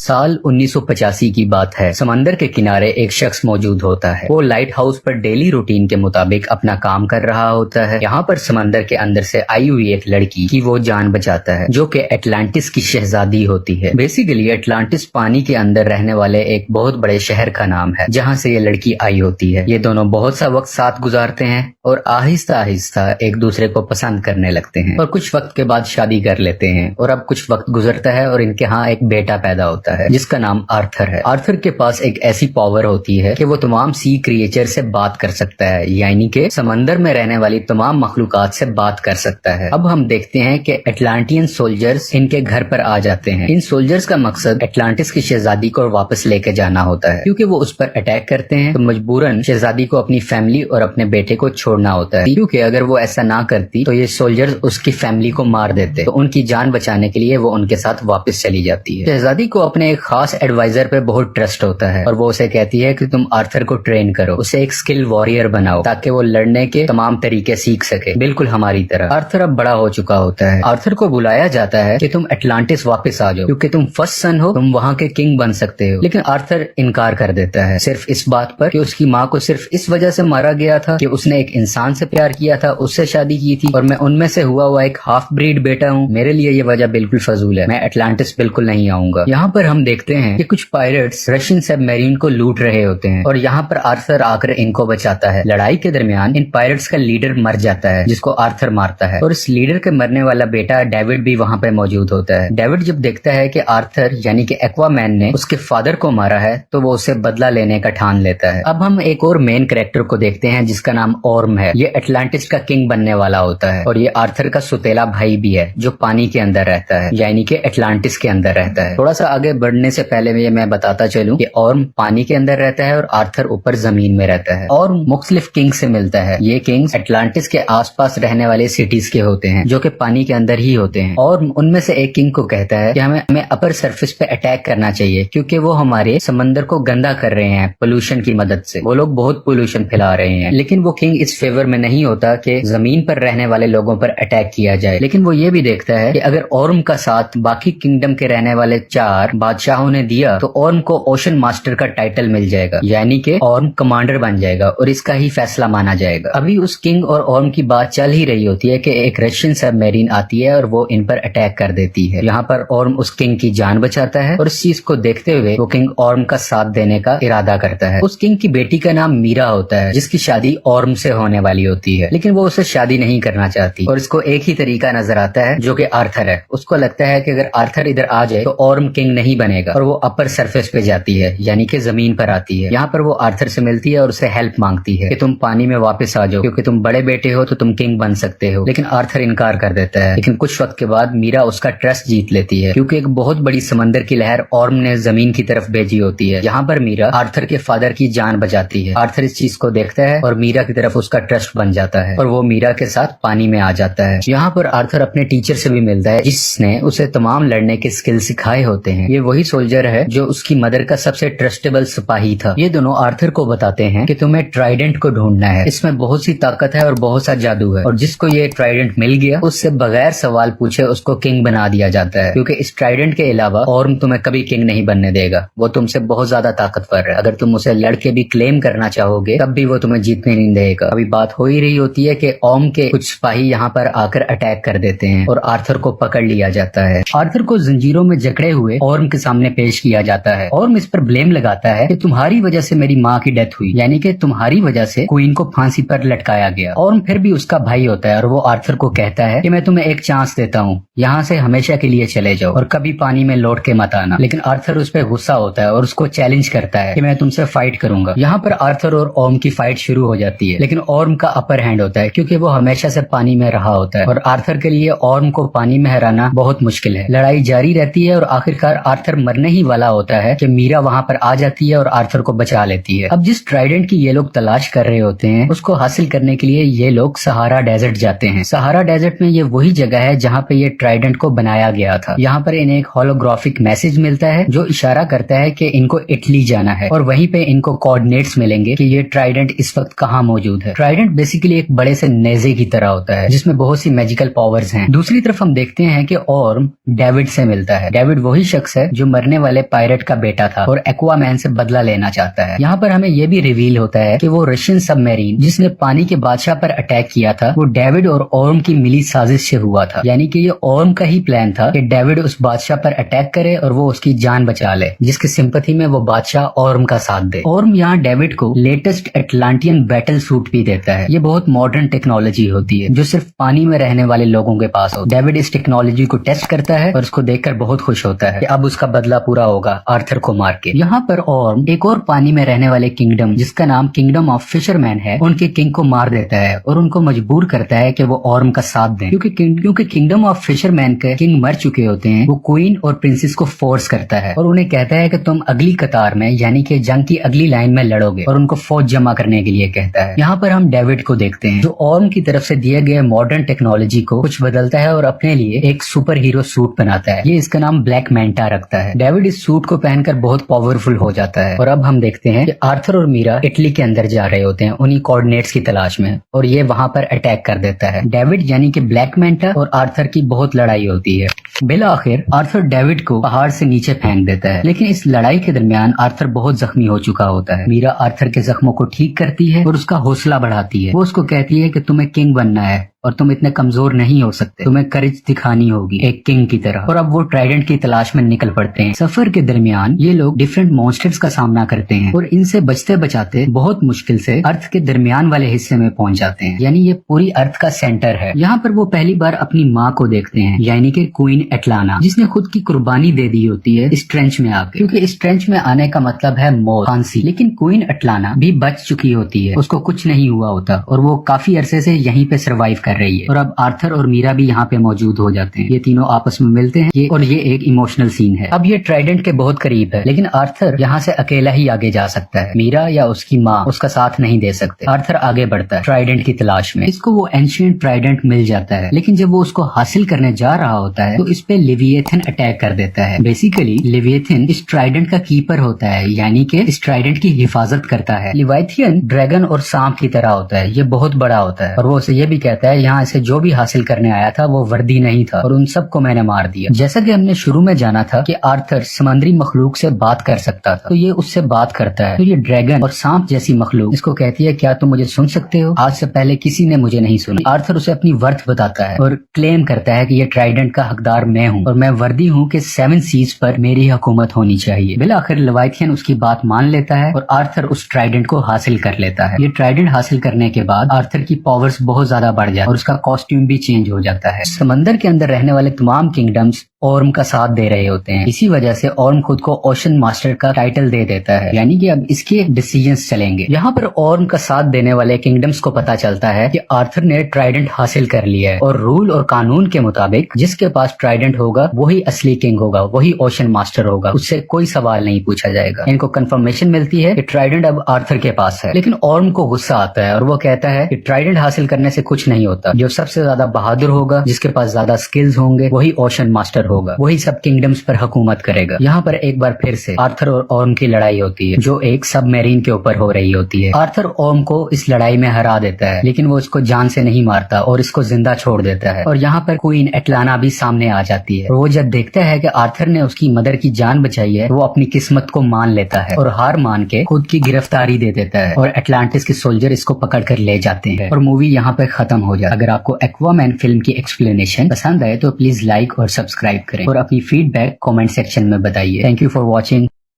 साल 1985 की बात है। समंदर के किनारे एक शख्स मौजूद होता है। वो लाइट हाउस पर डेली रूटीन के मुताबिक अपना काम कर रहा होता है। यहाँ पर समंदर के अंदर से आई हुई एक लड़की की वो जान बचाता है, जो कि एटलांटिस की शहजादी होती है। बेसिकली एटलांटिस पानी के अंदर रहने वाले एक बहुत बड़े शहर का नाम है, जहाँ से ये लड़की आई होती है। ये दोनों बहुत सा वक्त साथ गुजारते हैं और आहिस्ता आहिस्ता एक दूसरे को पसंद करने लगते हैं और कुछ वक्त के बाद शादी कर लेते हैं। और अब कुछ वक्त गुजरता है और इनके यहाँ एक बेटा पैदा होता है जिसका नाम आर्थर है। आर्थर के पास एक ऐसी पावर होती है कि वो तमाम सी क्रिएचर से बात कर सकता है, यानी कि समंदर में रहने वाली तमाम मखलूकात से बात कर सकता है। अब हम देखते हैं कि एटलांटियन सोल्जर्स इनके घर पर आ जाते हैं। इन सोल्जर्स का मकसद एटलांटिस की शहजादी को वापस लेके जाना होता है, क्योंकि वो उस पर अटैक करते हैं तो मजबूरन शहजादी को अपनी फैमिली और अपने बेटे को छोड़ना होता है, क्योंकि अगर वो ऐसा ना करती तो ये सोल्जर्स उसकी फैमिली को मार देते। तो उनकी जान बचाने के लिए वो उनके साथ वापस चली जाती है। शहजादी को अपने एक खास एडवाइजर पे बहुत ट्रस्ट होता है और वो उसे कहती है कि तुम आर्थर को ट्रेन करो, उसे एक स्किल वॉरियर बनाओ ताकि वो लड़ने के तमाम तरीके सीख सके, बिल्कुल हमारी तरह। आर्थर अब बड़ा हो चुका होता है। आर्थर को बुलाया जाता है कि तुम एटलांटिस वापस आ जाओ, क्योंकि तुम फर्स्ट सन हो, तुम वहाँ के किंग बन सकते हो। लेकिन आर्थर इनकार कर देता है, सिर्फ इस बात पर कि उसकी माँ को सिर्फ इस वजह से मारा गया था कि उसने एक इंसान से प्यार किया था, उससे शादी की थी और मैं उनमें से हुआ एक हाफ ब्रीड बेटा हूँ। मेरे लिए ये वजह बिल्कुल फजूल है, मैं एटलांटिस बिल्कुल नहीं आऊंगा। यहाँ पर हम देखते हैं कि कुछ पायरेट्स रशियन सबमरीन को लूट रहे होते हैं और यहाँ पर आर्थर आकर इनको बचाता है। लड़ाई के दरमियान इन पायरेट्स का लीडर मर जाता है, जिसको आर्थर मारता है, और इस लीडर के मरने वाला बेटा डेविड भी वहाँ पे मौजूद होता है। डेविड जब देखता है कि आर्थर यानी कि एक्वामैन ने उसके फादर को मारा है तो वो उसे बदला लेने का ठान लेता है। अब हम एक और मेन कैरेक्टर को देखते हैं जिसका नाम ऑर्म है। ये एटलांटिस का किंग बनने वाला होता है और ये आर्थर का सुतेला भाई भी है, जो पानी के अंदर रहता है, यानी कि एटलांटिस के अंदर रहता है। थोड़ा सा आगे बढ़ने से पहले मैं बताता चलूं कि ऑर्म पानी के अंदर रहता है और आर्थर ऊपर जमीन में रहता है। ऑर्म मुख्तलिफ किंग से मिलता है। ये किंग्स एटलांटिस के आसपास रहने वाले सिटीज के होते हैं, जो कि पानी के अंदर ही होते हैं। और उनमें से एक किंग को कहता है कि हमें अपर सरफेस पे अटैक करना चाहिए, क्योंकि वो हमारे समंदर को गंदा कर रहे हैं पोल्यूशन की मदद से। वो लोग बहुत पोल्यूशन फैला रहे हैं। लेकिन वो किंग इस फेवर में नहीं होता कि जमीन पर रहने वाले लोगों पर अटैक किया जाए। लेकिन वो ये भी देखता है कि अगर ऑर्म का साथ बाकी किंगडम के रहने वाले 4 बादशाहों ने दिया तो ऑर्म को ओशन मास्टर का टाइटल मिल जाएगा, यानी कि ऑर्म कमांडर बन जाएगा और इसका ही फैसला माना जाएगा। अभी उस किंग और ऑर्म की बात चल ही रही होती है कि एक रशियन सबमरीन आती है और वो इन पर अटैक कर देती है। यहाँ पर ऑर्म उस किंग की जान बचाता है और इस चीज को देखते हुए वो किंग ऑर्म का साथ देने का इरादा करता है। उस किंग की बेटी का नाम मीरा होता है, जिसकी शादी ऑर्म से होने वाली होती है, लेकिन वो उससे शादी नहीं करना चाहती और इसको एक ही तरीका नजर आता है, जो कि आर्थर है। उसको लगता है कि अगर आर्थर इधर आ जाए तो ऑर्म किंग नहीं बनेगा और वो अपर सरफेस पे जाती है, यानी कि जमीन पर आती है। यहाँ पर वो आर्थर से मिलती है और उससे हेल्प मांगती है कि तुम पानी में वापस आ जाओ, क्योंकि तुम बड़े बेटे हो तो तुम किंग बन सकते हो। लेकिन आर्थर इनकार कर देता है। लेकिन कुछ वक्त के बाद मीरा उसका ट्रस्ट जीत लेती है, क्योंकि एक बहुत बड़ी समंदर की लहर ऑर्म ने जमीन की तरफ भेजी होती है। यहाँ पर मीरा आर्थर के फादर की जान बचाती है। आर्थर इस चीज को देखता है और मीरा की तरफ उसका ट्रस्ट बन जाता है और वो मीरा के साथ पानी में आ जाता है। यहाँ पर आर्थर अपने टीचर से भी मिलता है, जिसने उसे तमाम लड़ने के स्किल सिखाए होते हैं। ये वही सोल्जर है जो उसकी मदर का सबसे ट्रस्टेबल सिपाही था। ये दोनों आर्थर को बताते हैं कि तुम्हें ट्राइडेंट को ढूंढना है, इसमें बहुत सी ताकत है और बहुत सा जादू है, और जिसको ये ट्राइडेंट मिल गया उससे बगैर सवाल पूछे उसको किंग बना दिया जाता है, क्योंकि इस ट्राइडेंट के अलावा ऑर्म तुम्हें कभी किंग नहीं बनने देगा। वो तुमसे बहुत ज्यादा ताकतवर है। अगर तुम उसे लड़के भी क्लेम करना चाहोगे तब भी वो तुम्हें जीतने नहीं देगा। अभी बात हो ही रही होती है कि ऑर्म के कुछ सिपाही यहाँ पर आकर अटैक कर देते हैं और आर्थर को पकड़ लिया जाता है। आर्थर को जंजीरों में जकड़े हुए ऑर्म के सामने पेश किया जाता है। ऑर्म इस पर ब्लेम लगाता है कि तुम्हारी वजह से मेरी माँ की डेथ हुई, यानी कि तुम्हारी वजह से क्वीन को फांसी पर लटकाया गया। ऑर्म फिर भी उसका भाई होता है और वो आर्थर को कहता है कि मैं तुम्हें एक चांस देता हूँ, यहाँ से हमेशा के लिए चले जाओ और कभी पानी में लौट के मत आना। लेकिन आर्थर उस पर गुस्सा होता है और उसको चैलेंज करता है कि मैं तुमसे फाइट करूंगा। यहाँ पर आर्थर और ऑर्म की फाइट शुरू हो जाती है, लेकिन ऑर्म का अपर हैंड होता है, क्योंकि वो हमेशा से पानी में रहा होता है और आर्थर के लिए ऑर्म को पानी में हराना बहुत मुश्किल है। लड़ाई जारी रहती है और आखिरकार आर्थर मरने ही वाला होता है कि मीरा वहाँ पर आ जाती है और आर्थर को बचा लेती है। अब जिस ट्राइडेंट की ये लोग तलाश कर रहे होते हैं उसको हासिल करने के लिए ये लोग सहारा डेजर्ट जाते हैं। सहारा डेजर्ट में ये वही जगह है जहाँ पे ये ट्राइडेंट को बनाया गया था। यहाँ पर इन्हें एक होलोग्राफिक मैसेज मिलता है जो इशारा करता है कि इनको इटली जाना है और वहीं पे इनको कोऑर्डिनेट्स मिलेंगे कि ये ट्राइडेंट इस वक्त कहाँ मौजूद है। ट्राइडेंट बेसिकली एक बड़े से नेजे की तरह होता है जिसमें बहुत सी मैजिकल पावर्स हैं। दूसरी तरफ हम देखते हैं कि ऑर्म डेविड से मिलता है। डेविड वही शख्स है जो मरने वाले पायरेट का बेटा था और एक्वामैन से बदला लेना चाहता है। यहाँ पर हमें यह भी रिवील होता है कि वो रशियन सबमरीन जिसने पानी के बादशाह पर अटैक किया था वो डेविड और ऑर्म की मिली साजिश से हुआ था। यानी कि ये ऑर्म का ही प्लान था कि डेविड उस बादशाह पर अटैक करे और वो उसकी जान बचा ले, जिसकी सिंपैथी में वो बादशाह ऑर्म का साथ दे। ऑर्म यहाँ डेविड को लेटेस्ट एटलांटियन बैटल सूट भी देता है। ये बहुत मॉडर्न टेक्नोलॉजी होती है जो सिर्फ पानी में रहने वाले लोगों के पास होती है। डेविड इस टेक्नोलॉजी को टेस्ट करता है और उसको देखकर बहुत खुश होता है कि अब उसका बदला पूरा होगा आर्थर को मार के। यहाँ पर ऑर्म एक और पानी में रहने वाले किंगडम जिसका नाम किंगडम ऑफ फिशरमैन है उनके किंग को मार देता है और उनको मजबूर करता है कि वो ऑर्म का साथ दें, क्योंकि किंगडम ऑफ फिशरमैन के किंग मर चुके होते हैं। वो क्वीन और प्रिंसेस को फोर्स करता है और उन्हें कहता है कि तुम अगली कतार में यानी कि जंग की अगली लाइन में लड़ोगे और उनको फौज जमा करने के लिए कहता है। यहाँ पर हम डेविड को देखते हैं जो ऑर्म की तरफ से दिए गए मॉडर्न टेक्नोलॉजी को कुछ बदलता है और अपने लिए एक सुपर हीरो सूट बनाता है। ये इसका नाम ब्लैक मैंटा रखता है। डेविड इस सूट को पहनकर बहुत पावरफुल हो जाता है और अब हम देखते हैं कि आर्थर और मीरा इटली के अंदर जा रहे होते हैं उन्हीं कोऑर्डिनेट्स की तलाश में और ये वहां पर अटैक कर देता है। डेविड यानी कि ब्लैक मैंटा और आर्थर की बहुत लड़ाई होती है। बिल आखिर आर्थर डेविड को पहाड़ से नीचे फेंक देता है, लेकिन इस लड़ाई के दरमियान आर्थर बहुत जख्मी हो चुका होता है। मीरा आर्थर के जख्मों को ठीक करती है और उसका हौसला बढ़ाती है। वो उसको कहती है कि तुम्हें किंग बनना है और तुम इतने कमजोर नहीं हो सकते, तुम्हें करेज दिखानी होगी एक किंग की तरह। और अब वो ट्राइडेंट की तलाश में निकल पड़ते हैं। सफर के दरमियान ये लोग डिफरेंट मॉन्स्टर्स का सामना करते हैं और इनसे बचते बचाते बहुत मुश्किल से अर्थ के दरमियान वाले हिस्से में पहुंच जाते हैं, यानी ये पूरी अर्थ का सेंटर है। यहाँ पर वो पहली बार अपनी माँ को देखते हैं, यानी कि क्वीन एटलाना, जिसने खुद की कुर्बानी दे दी होती है इस ट्रेंच में आके, क्योंकि इस ट्रेंच में आने का मतलब है मौत, फांसी। लेकिन क्वीन एटलाना भी बच चुकी होती है, उसको कुछ नहीं हुआ होता और वो काफी अरसे से यहीं पे सर्वाइव कर रही है। और अब आर्थर और मीरा भी यहाँ पे मौजूद हो जाते हैं। ये तीनों आपस में मिलते हैं ये एक इमोशनल सीन है। अब ये ट्राइडेंट के बहुत करीब है, लेकिन आर्थर यहाँ से अकेला ही आगे जा सकता है। मीरा या उसकी माँ उसका साथ नहीं दे सकते। आर्थर आगे बढ़ता है ट्राइडेंट की तलाश में। इसको वो एंशिएंट ट्राइडेंट मिल जाता है, लेकिन जब वो उसको हासिल करने जा रहा होता है तो इस पे लिविएथन अटैक कर देता है। बेसिकली लिविएथन इस ट्राइडेंट का कीपर होता है, यानी कि इस ट्राइडेंट की हिफाजत करता है। लिवाइथियन ड्रैगन और सांप की तरह होता है, ये बहुत बड़ा होता है और वो उसे ये भी कहता है यहाँ से जो भी हासिल करने आया था वो वर्दी नहीं था और उन सबको मैंने मार दिया। जैसा कि हमने शुरू में जाना था कि आर्थर समुद्री मखलूक से बात कर सकता था, तो ये उससे बात करता है। तो ये ड्रैगन और सांप जैसी मखलूक इसको कहती है क्या तुम मुझे सुन सकते हो? आज से पहले किसी ने मुझे नहीं सुना। आर्थर उसे अपनी वर्थ बताता है और क्लेम करता है कि ये ट्राइडेंट का हकदार मैं हूँ और मैं वर्दी हूँ कि 7 सीज पर मेरी हुकूमत होनी चाहिए। बिल आखिर लेवाइथियन उसकी बात मान लेता है और आर्थर उस ट्राइडेंट को हासिल कर लेता है। ये ट्राइडेंट हासिल करने के बाद आर्थर की पावर्स बहुत ज्यादा बढ़ जाती है और उसका कॉस्ट्यूम भी चेंज हो जाता है। समंदर के अंदर रहने वाले तमाम किंगडम्स ऑर्म का साथ दे रहे होते हैं। इसी वजह से ऑर्म खुद को ओशन मास्टर का टाइटल दे देता है, यानी कि अब इसके डिसीजंस चलेंगे। यहाँ पर ऑर्म का साथ देने वाले किंगडम्स को पता चलता है कि आर्थर ने ट्राइडेंट हासिल कर लिया है और रूल और कानून के मुताबिक जिसके पास ट्राइडेंट होगा वही असली किंग होगा, वही ओशन मास्टर होगा, उससे कोई सवाल नहीं पूछा जाएगा। इनको कंफर्मेशन मिलती है कि ट्राइडेंट अब आर्थर के पास है, लेकिन ऑर्म को गुस्सा आता है और वो कहता है कि ट्राइडेंट हासिल करने से कुछ नहीं होता। जो सबसे ज्यादा बहादुर होगा, जिसके पास ज्यादा स्किल्स होंगे, वही ओशन मास्टर होगा, वही सब किंगडम्स पर हुकूमत करेगा। यहाँ पर एक बार फिर से आर्थर और ऑर्म की लड़ाई होती है जो एक सबमरीन के ऊपर हो रही होती है। आर्थर ऑर्म को इस लड़ाई में हरा देता है, लेकिन वो उसको जान से नहीं मारता और इसको जिंदा छोड़ देता है। और यहाँ पर क्वीन एटलाना भी सामने आ जाती है और वो जब देखता है कि आर्थर ने उसकी मदर की जान बचाई है, वो अपनी किस्मत को मान लेता है और हार मान के खुद की गिरफ्तारी दे देता है और एटलांटिस के सोल्जर इसको पकड़ कर ले जाते हैं और मूवी यहाँ पे खत्म हो जाती है। अगर आपको एक्वामैन फिल्म की एक्सप्लेनेशन पसंद आए तो प्लीज लाइक और सब्सक्राइब करें और अपनी फीडबैक कमेंट सेक्शन में बताइए। Thank you for watching.